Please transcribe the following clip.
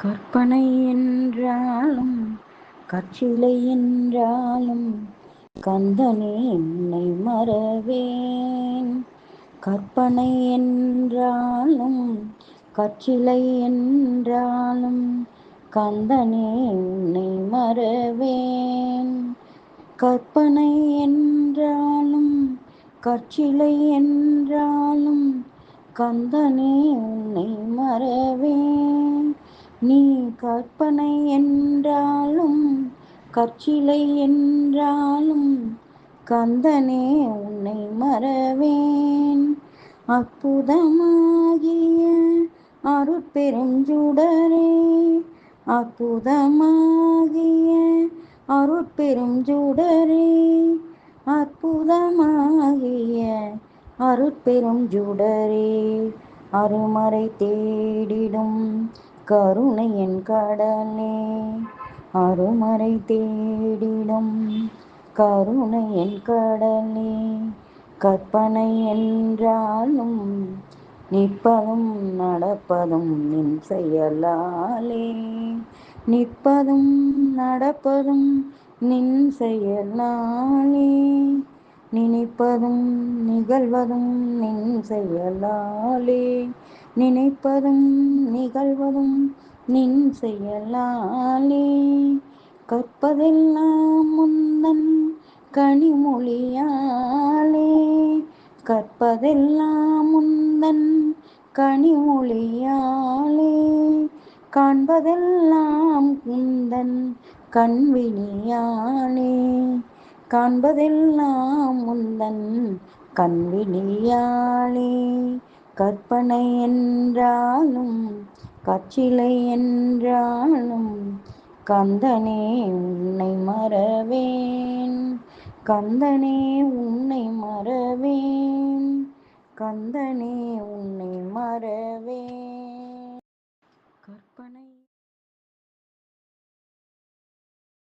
கற்பனை என்றாலும் கற்சிலை என்றாலும் கந்தனே என்னை மறவேன். கற்பனை என்றாலும் கற்சிலை என்றாலும் கந்தனே உன்னை மறவேன். கற்பனை என்றாலும் கற்சிலை என்றாலும் கந்தனே உன்னை மறவேன். நீ கற்பனை என்றாலும் கற்சிலை என்றாலும் கந்தனே உன்னை மறவேன். அற்புதமாகிய அருட்பெரும் ஜுடரே, அற்புதமாகிய அருட்பெரும் ஜுடரே, அற்புதமாகிய அருட்பெரும் ஜுடரே, அருமறை தேடிடும் கருணையின் கடலே, அருமறை தேடிடும் கருணையின் கடலே. கற்பனை என்றாலும் நிற்பதும் நடப்பதும் நின் செயலாலே, நிற்பதும் நடப்பதும் நின் செயலாலே, நினைப்பதும் நிகழ்வதும் நின் செயலாலே, நினைப்பதும் நிகழ்வதும் நின் செயலாலே. கற்பதெல்லாம் முந்தன் கனிமொழியாலே, கற்பதெல்லாம் முந்தன் கனிமொழியாலே, காண்பதெல்லாம் குந்தன் கண்விழியாலே, காண்பதெல்லாம் முந்தன் கண்விழியாலே. கற்பனை என்றாலும் கற்சிலை என்றாலும் கந்தனே உன்னை மறவேன். கந்தனே உன்னை மறவேன். கந்தனே உன்னை மறவேன். கற்பனை